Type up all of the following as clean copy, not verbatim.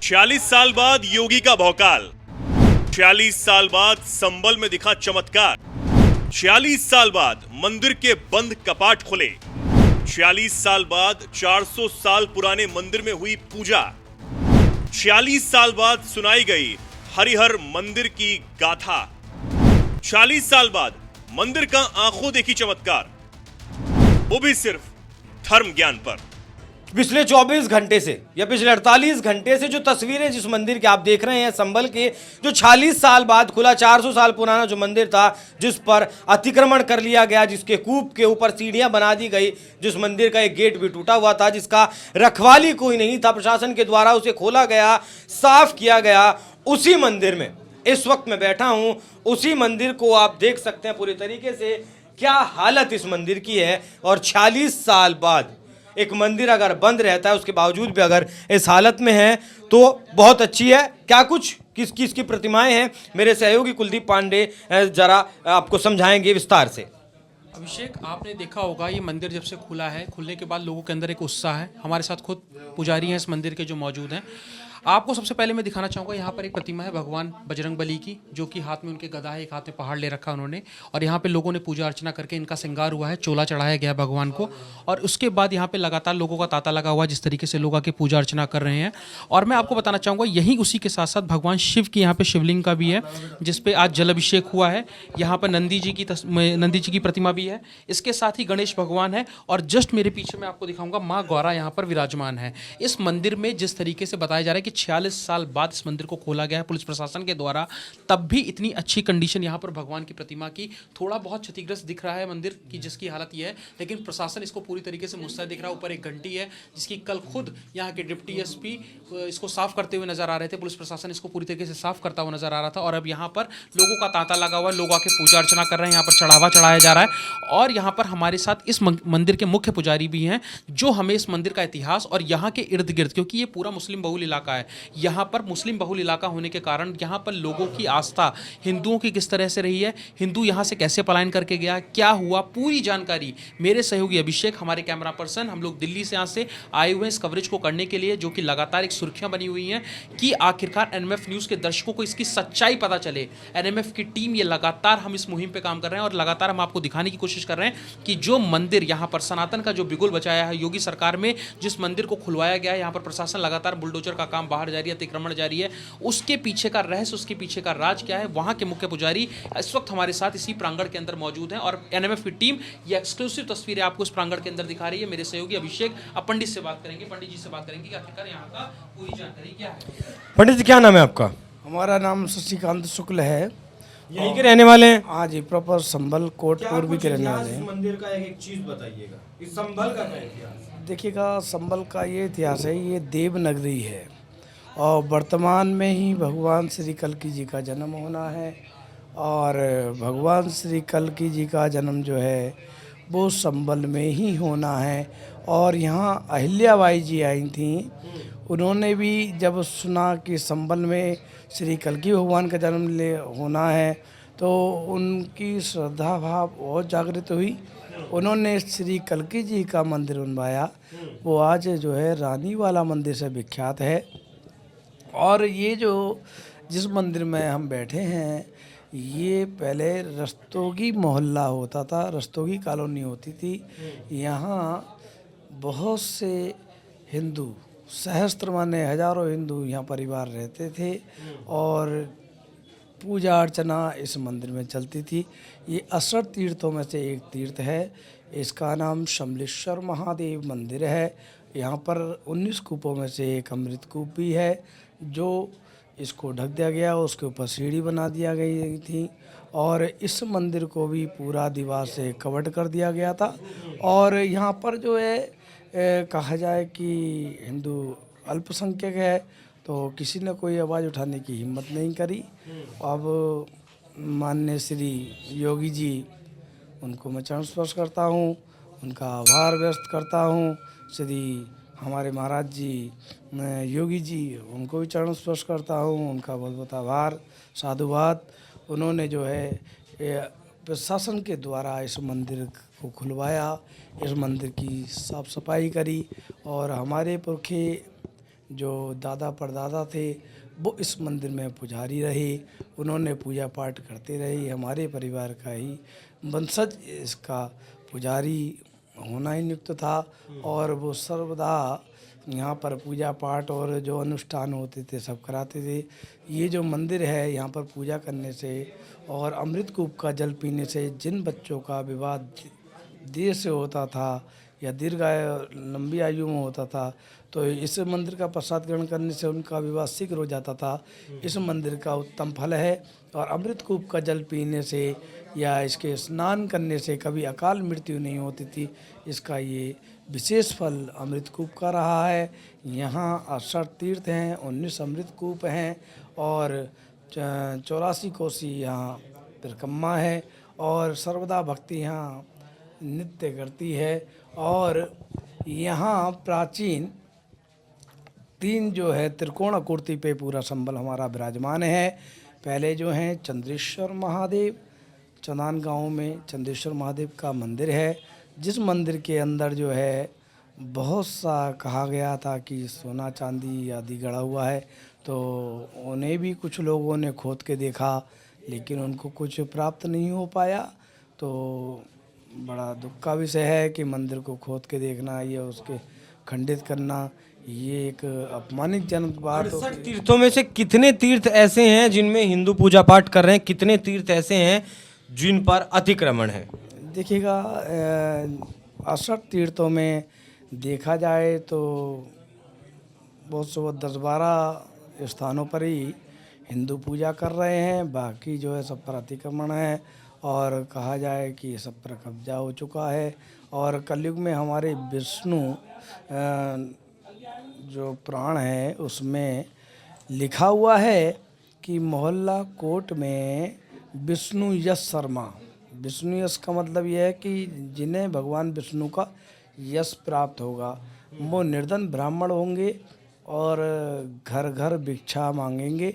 46 साल बाद योगी का भौकाल, 46 साल बाद संबल में दिखा चमत्कार, 46 साल बाद मंदिर के बंद कपाट खुले, 46 साल बाद 400 साल पुराने मंदिर में हुई पूजा, 46 साल बाद सुनाई गई हरिहर मंदिर की गाथा, 46 साल बाद मंदिर का आंखों देखी चमत्कार, वो भी सिर्फ धर्म ज्ञान पर। पिछले 24 घंटे से या पिछले 48 घंटे से जो तस्वीरें जिस मंदिर की आप देख रहे हैं संभल के, जो 46 साल बाद खुला, 400 साल पुराना जो मंदिर था, जिस पर अतिक्रमण कर लिया गया, जिसके कूप के ऊपर सीढ़ियां बना दी गई, जिस मंदिर का एक गेट भी टूटा हुआ था, जिसका रखवाली कोई नहीं था, प्रशासन के द्वारा उसे खोला गया, साफ किया गया, उसी मंदिर में इस वक्त मैं बैठा हूं। उसी मंदिर को आप देख सकते हैं पूरी तरीके से क्या हालत इस मंदिर की है। और 46 साल बाद एक मंदिर अगर बंद रहता है, उसके बावजूद भी अगर इस हालत में है तो बहुत अच्छी है। क्या कुछ किस किस की प्रतिमाएं हैं, मेरे सहयोगी कुलदीप पांडे जरा आपको समझाएंगे विस्तार से। अभिषेक, आपने देखा होगा ये मंदिर जब से खुला है, खुलने के बाद लोगों के अंदर एक उत्साह है। हमारे साथ खुद पुजारी हैं इस मंदिर के जो मौजूद हैं। आपको सबसे पहले मैं दिखाना चाहूँगा, यहाँ पर एक प्रतिमा है भगवान बजरंगबली की, जो कि हाथ में उनके गदा है, एक हाथ में पहाड़ ले रखा उन्होंने, और यहाँ पे लोगों ने पूजा अर्चना करके इनका श्रृंगार हुआ है, चोला चढ़ाया गया है भगवान को। और उसके बाद यहाँ पे लगातार लोगों का तांता लगा हुआ है, जिस तरीके से लोग आके पूजा अर्चना कर रहे हैं। और मैं आपको बताना चाहूँगा, यहीं उसी के साथ साथ भगवान शिव की यहाँ पे शिवलिंग का भी है, जिसपे आज जल अभिषेक हुआ है। यहाँ पर नंदी जी की प्रतिमा भी है, इसके साथ ही गणेश भगवान है, और जस्ट मेरे पीछे मैं आपको दिखाऊंगा माँ गौरा यहाँ पर विराजमान है। इस मंदिर में जिस तरीके से बताया जा रहा है कि 46 साल बाद इस मंदिर को खोला गया है पुलिस प्रशासन के द्वारा, तब भी इतनी अच्छी कंडीशन यहाँ पर भगवान की प्रतिमा की, थोड़ा बहुत क्षतिग्रस्त दिख रहा है मंदिर की, जिसकी हालत यह है, लेकिन प्रशासन इसको पूरी तरीके से मुस्तैद दिख रहा है। ऊपर एक घंटी है, जिसकी कल खुद यहाँ के डिप्टी एसपी इसको साफ करते हुए नजर आ रहे थे। पुलिस प्रशासन इसको पूरी तरीके से साफ करता हुआ नजर आ रहा था। और अब यहाँ पर लोगों का तांता लगा हुआ है, लोग आके पूजा अर्चना कर रहे हैं, यहाँ पर चढ़ावा चढ़ाया जा रहा है। और यहाँ पर हमारे साथ इस मंदिर के मुख्य पुजारी भी हैं, जो हमें इस मंदिर का इतिहास और यहाँ के इर्द गिर्द, क्योंकि ये पूरा मुस्लिम बहुल इलाका है, यहाँ पर मुस्लिम बहुल इलाका होने के कारण यहाँ पर लोगों की आस्था हिंदुओं की किस तरह से रही है, हिंदू यहाँ से कैसे पलायन करके गया, क्या हुआ, पूरी जानकारी मेरे सहयोगी अभिषेक, हमारे कैमरा पर्सन, हम लोग दिल्ली से यहाँ से आए हुए हैं इस कवरेज को करने के लिए, जो कि लगातार एक सुर्खियां बनी हुई हैं कि आखिरकार एनएमएफ न्यूज़ के दर्शकों को इसकी सच्चाई पता चले। एनएमएफ की टीम ये लगातार हम इस मुहिम पे काम कर रहे हैं, और लगातार हम आपको दिखाने की कोशिश कर रहे हैं कि जो मंदिर यहाँ पर सनातन का जो बिगुल बचाया है योगी सरकार में, जिस मंदिर को खुलवाया गया है, यहाँ पर प्रशासन लगातार बुलडोजर का काम बाहर जारी है, अतिक्रमण जारी है, उसके पीछे का रहस्य, उसके पीछे का राज क्या है, वहां के मुख्य पुजारी इस वक्त हमारे साथ इसी प्रांगण के अंदर मौजूद हैं। और एनएमएफ की टीम ये एक्सक्लूसिव तस्वीरें आपको इस प्रांगण के अंदर दिखा रही है। मेरे सहयोगी अभिषेक अब पंडित से बात करेंगे, पंडित जी से बात करेंगे कि आखिरकार यहाँ का पूरी जानकारी क्या है। पंडित जी, क्या नाम है आपका? हमारा नाम शशिकांत शुक्ल है। यहीं के रहने वाले हैं? हाँ जी, प्रॉपर संभल कोट पूर्वी के रहने वाले हैं। मंदिर का एक चीज बताइएगा, इस संभल का क्या इतिहास? देखिएगा, संभल का ये इतिहास है, ये देवनगरी है, और वर्तमान में ही भगवान श्री कल्की जी का जन्म होना है। और भगवान श्री कल्की जी का जन्म जो है वो संभल में ही होना है। और यहाँ अहिल्याबाई जी आई थी, उन्होंने भी जब सुना कि संभल में श्री कल्की भगवान का जन्म होना है, तो उनकी श्रद्धा भाव और जागृत हुई। उन्होंने श्री कल्की जी का मंदिर बनवाया, वो आज जो है रानी वाला मंदिर से विख्यात है। और ये जो जिस मंदिर में हम बैठे हैं, ये पहले रस्तोगी मोहल्ला होता था, रस्तोगी कॉलोनी होती थी। यहाँ बहुत से हिंदू, सहस्त्र माने हजारों हिंदू यहाँ परिवार रहते थे, और पूजा अर्चना इस मंदिर में चलती थी। ये 68 तीर्थों में से एक तीर्थ है। इसका नाम शंबलेश्वर महादेव मंदिर है। यहाँ पर 19 कूपों में से एक अमृत कूप भी है, जो इसको ढक दिया गया, उसके ऊपर सीढ़ी बना दिया गई थी। और इस मंदिर को भी पूरा दीवार से कवर कर दिया गया था। और यहाँ पर जो है कहा जाए कि हिंदू अल्पसंख्यक है, तो किसी ने कोई आवाज़ उठाने की हिम्मत नहीं करी। अब माननीय श्री योगी जी, उनको मैं चरण स्पर्श करता हूँ, उनका आभार व्यक्त करता हूँ। श्री हमारे महाराज जी योगी जी, उनको भी चरण स्पर्श करता हूँ, उनका बहुत बहुत आभार, साधुवाद। उन्होंने जो है प्रशासन के द्वारा इस मंदिर को खुलवाया, इस मंदिर की साफ सफाई करी, और हमारे पुरखे जो दादा परदादा थे वो इस मंदिर में पुजारी रहे, उन्होंने पूजा पाठ करते रहे। हमारे परिवार का ही वंशज इसका पुजारी होना ही नियुक्त था और वो सर्वदा यहाँ पर पूजा पाठ और जो अनुष्ठान होते थे सब कराते थे। ये जो मंदिर है यहाँ पर पूजा करने से और अमृत कूप का जल पीने से जिन बच्चों का विवाह देर से होता था या लंबी आयु में होता था तो इस मंदिर का प्रसाद ग्रहण करने से उनका विवाह शीघ्र हो जाता था। इस मंदिर का उत्तम फल है और अमृत कूप का जल पीने से या इसके स्नान करने से कभी अकाल मृत्यु नहीं होती थी। इसका ये विशेष फल अमृत कूप का रहा है। यहाँ 68 तीर्थ हैं, 19 अमृत कूप हैं और 84 कोसी यहाँ परिक्रमा है और सर्वदा भक्ति यहाँ नित्य करती है। और यहाँ प्राचीन 3 जो है त्रिकोण आकृति पे पूरा संबल हमारा विराजमान है। पहले जो हैं चंद्रेश्वर महादेव, चंदान गांव में चंद्रेश्वर महादेव का मंदिर है, जिस मंदिर के अंदर जो है बहुत सा कहा गया था कि सोना चांदी आदि गड़ा हुआ है। तो उन्हें भी कुछ लोगों ने खोद के देखा लेकिन उनको कुछ प्राप्त नहीं हो पाया। तो बड़ा दुख का विषय है कि मंदिर को खोद के देखना या उसके खंडित करना ये एक अपमानितजनक बात होती है। तीर्थों में से कितने तीर्थ ऐसे हैं जिनमें हिंदू पूजा पाठ कर रहे हैं, कितने तीर्थ ऐसे हैं जिन पर अतिक्रमण है? देखिएगा 68 तीर्थों में देखा जाए तो बहुत से 10-12 स्थानों पर ही हिंदू पूजा कर रहे हैं, बाकी जो है सब पर अतिक्रमण है और कहा जाए कि सब पर कब्जा हो चुका है। और कलयुग में हमारे विष्णु जो पुराण है उसमें लिखा हुआ है कि मोहल्ला कोट में विष्णु यश शर्मा, विष्णु यश का मतलब यह है कि जिन्हें भगवान विष्णु का यश प्राप्त होगा वो निर्धन ब्राह्मण होंगे और घर घर भिक्षा मांगेंगे,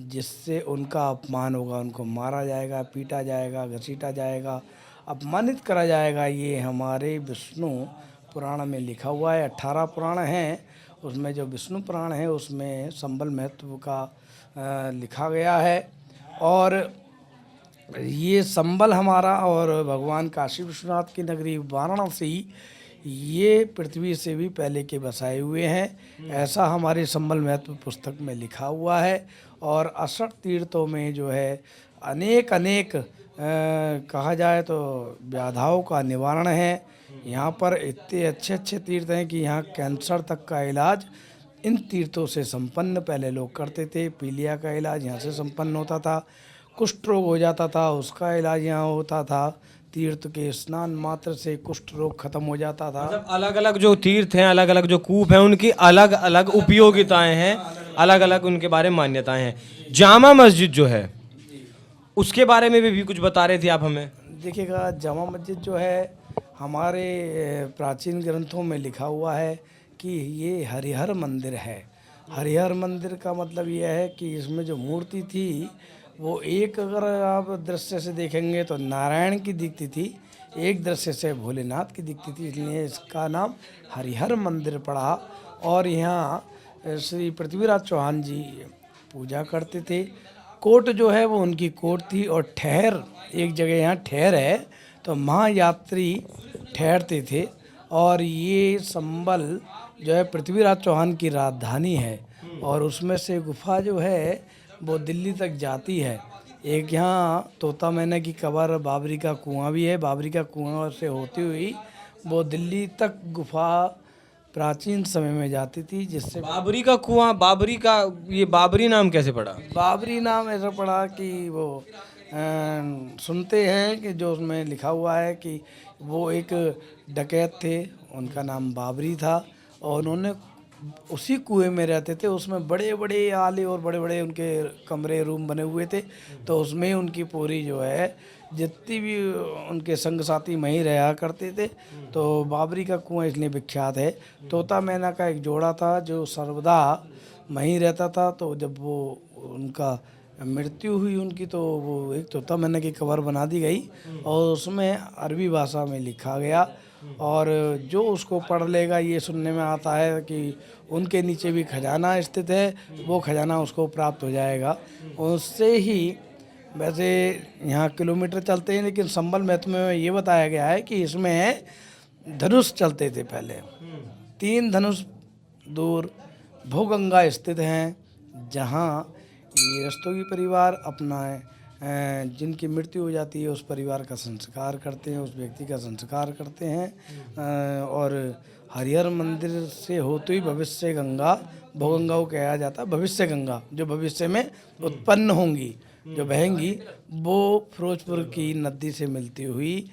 जिससे उनका अपमान होगा, उनको मारा जाएगा, पीटा जाएगा, घसीटा जाएगा, अपमानित करा जाएगा। ये हमारे विष्णु पुराण में लिखा हुआ है। 18 पुराण हैं, उसमें जो विष्णु पुराण है उसमें संबल महत्व का लिखा गया है। और ये संबल हमारा और भगवान काशी विश्वनाथ की नगरी वाराणसी ये पृथ्वी से भी पहले के बसाए हुए हैं, ऐसा हमारे संबल महत्व पुस्तक में लिखा हुआ है। और 68 तीर्थों में जो है अनेक कहा जाए तो व्याधाओं का निवारण है। यहाँ पर इतने अच्छे तीर्थ हैं कि यहाँ कैंसर तक का इलाज इन तीर्थों से संपन्न पहले लोग करते थे। पीलिया का इलाज यहाँ से संपन्न होता था, कुष्ठ रोग हो जाता था उसका इलाज यहाँ होता था, तीर्थ के स्नान मात्र से कुष्ठ रोग खत्म हो जाता था। मतलब अलग अलग जो तीर्थ हैं, अलग अलग जो कूप हैं, उनकी अलग अलग उपयोगिताएं हैं, अलग अलग उनके बारे में मान्यताएं हैं। जामा मस्जिद जो है उसके बारे में भी कुछ बता रहे थे आप हमें। देखिएगा जामा मस्जिद जो है हमारे प्राचीन ग्रंथों में लिखा हुआ है कि ये हरिहर मंदिर है। हरिहर मंदिर का मतलब यह है कि इसमें जो मूर्ति थी वो एक अगर आप दृश्य से देखेंगे तो नारायण की दिखती थी, एक दृश्य से भोलेनाथ की दिखती थी, इसलिए इसका नाम हरिहर मंदिर पड़ा। और यहाँ श्री पृथ्वीराज चौहान जी पूजा करते थे। कोट जो है वो उनकी कोट थी और ठहर एक जगह यहाँ ठहर है तो महायात्री ठहरते थे। और ये संबल जो है पृथ्वीराज चौहान की राजधानी है और उसमें से गुफा जो है वो दिल्ली तक जाती है। एक यहाँ तोता मैना की कब्र, बाबरी का कुआं भी है, बाबरी का कुआं से होती हुई वो दिल्ली तक गुफा प्राचीन समय में जाती थी। जिससे बाबरी का कुआं, बाबरी का ये बाबरी नाम कैसे पड़ा? बाबरी नाम ऐसा पड़ा कि वो सुनते हैं कि जो उसमें लिखा हुआ है कि वो एक डकैत थे, उनका नाम बाबरी था और उन्होंने उसी कुएं में रहते थे। उसमें बड़े बड़े आले और बड़े बड़े उनके कमरे रूम बने हुए थे, तो उसमें उनकी पूरी जो है जितनी भी उनके संग साथी वहीं रहा करते थे। तो बाबरी का कुआं इसलिए विख्यात है। तोता मैना का एक जोड़ा था जो सर्वदा वहीं रहता था, तो जब वो उनका मृत्यु हुई उनकी तो वो एक तोता मैना की कब्र बना दी गई और उसमें अरबी भाषा में लिखा गया और जो उसको पढ़ लेगा, ये सुनने में आता है कि उनके नीचे भी खजाना स्थित है, वो खजाना उसको प्राप्त हो जाएगा। उससे ही वैसे यहाँ किलोमीटर चलते हैं, लेकिन संबल महत्व में ये बताया गया है कि इसमें धनुष चलते थे पहले। 3 धनुष दूर भूगंगा स्थित हैं, जहाँ ये रस्तोगी परिवार अपना जिनकी मृत्यु हो जाती है उस परिवार का संस्कार करते हैं, उस व्यक्ति का संस्कार करते हैं। और हरिहर मंदिर से होते ही भविष्य गंगा, भूगंगा को कहा जाता है भविष्य गंगा, जो भविष्य में उत्पन्न होंगी, जो बहेंगी, वो फिरोजपुर की नदी से मिलती हुई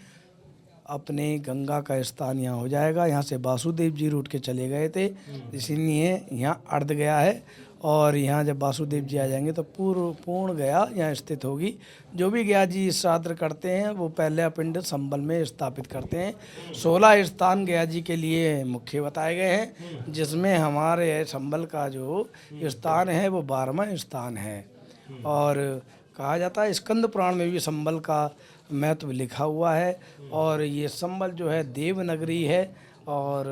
अपने गंगा का स्थान यहाँ हो जाएगा। यहाँ से वासुदेव जी रूट के चले गए थे, इसीलिए यहाँ अर्ध गया है। और यहाँ जब वासुदेव जी आ जाएंगे तो पूर्ण गया यहाँ स्थित होगी। जो भी गया जी श्राद्ध करते हैं वो पहले पिंड संबल में स्थापित करते हैं। 16 स्थान गया जी के लिए मुख्य बताए गए हैं, जिसमें हमारे संबल का जो स्थान है वो 12वां स्थान है। और कहा जाता है स्कंद पुराण में भी संबल का महत्व लिखा हुआ है। और ये संबल जो है देवनगरी है। और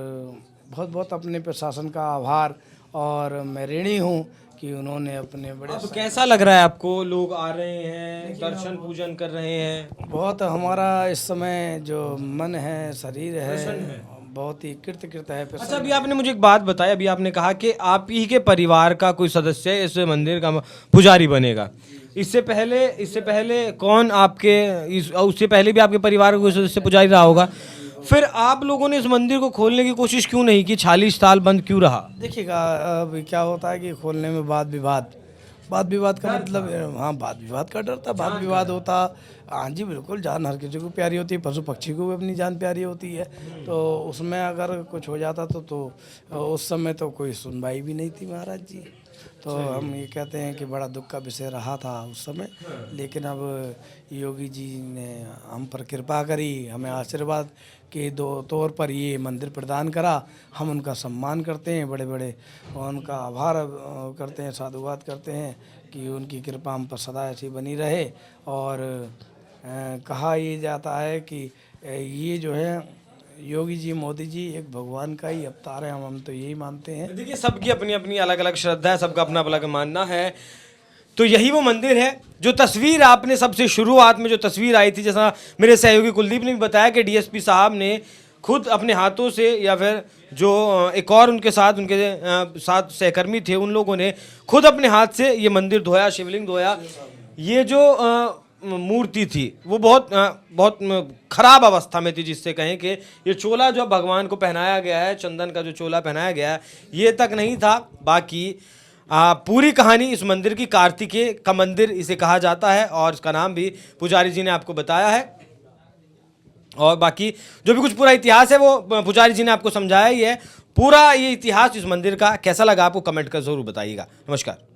बहुत बहुत अपने प्रशासन का आभार, और मैं ऋणी हूँ कि उन्होंने अपने बड़े। तो कैसा लग रहा है आपको? लोग आ रहे हैं, दर्शन पूजन कर रहे हैं। बहुत हमारा इस समय जो मन है, शरीर है, बहुत ही कृत है। अच्छा, अभी आपने मुझे एक बात बताई, अभी आपने कहा कि आप ही के परिवार का कोई सदस्य इस मंदिर का पुजारी बनेगा। इससे पहले कौन उससे पहले भी आपके परिवार का कोई सदस्य पुजारी रहा होगा। फिर आप लोगों ने इस मंदिर को खोलने की कोशिश क्यों नहीं की? 40 साल बंद क्यों रहा? देखिएगा, अब क्या होता है कि खोलने में वाद विवाद का मतलब, हाँ, वाद विवाद का डर था। वाद विवाद होता, हाँ जी बिल्कुल, जान हर किसी को प्यारी होती है, पशु पक्षी को भी अपनी जान प्यारी होती है। तो उसमें अगर कुछ हो जाता तो उस समय तो कोई सुनवाई भी नहीं थी महाराज जी। तो हम ये कहते हैं कि बड़ा दुख का विषय रहा था उस समय। लेकिन अब योगी जी ने हम पर कृपा करी, हमें आशीर्वाद के तौर पर ये मंदिर प्रदान करा। हम उनका सम्मान करते हैं, बड़े बड़े उनका आभार करते हैं, साधुवाद करते हैं कि उनकी कृपा हम पर सदा ऐसी बनी रहे। और कहा ये जाता है कि ये जो है योगी जी, मोदी जी एक भगवान का ही अवतार है। हम तो यही मानते हैं। देखिए, सबकी अपनी अपनी अलग अलग श्रद्धा है, सबका अपना अलग मानना है। तो यही वो मंदिर है जो तस्वीर आपने सबसे शुरुआत में जो तस्वीर आई थी, जैसा मेरे सहयोगी कुलदीप ने भी बताया कि डीएसपी साहब ने खुद अपने हाथों से, या फिर जो एक और उनके साथ सहकर्मी थे, उन लोगों ने खुद अपने हाथ से ये मंदिर धोया, शिवलिंग धोया। ये जो मूर्ति थी वो बहुत खराब अवस्था में थी, जिससे कहें कि ये चोला जो भगवान को पहनाया गया है, चंदन का जो चोला पहनाया गया है, ये तक नहीं था। बाकी पूरी कहानी इस मंदिर की, कार्तिकेय का मंदिर इसे कहा जाता है, और इसका नाम भी पुजारी जी ने आपको बताया है। और बाकी जो भी कुछ पूरा इतिहास है वो पुजारी जी ने आपको समझाया ही है। पूरा ये इतिहास इस मंदिर का कैसा लगा आपको कमेंट कर जरूर बताइएगा। नमस्कार।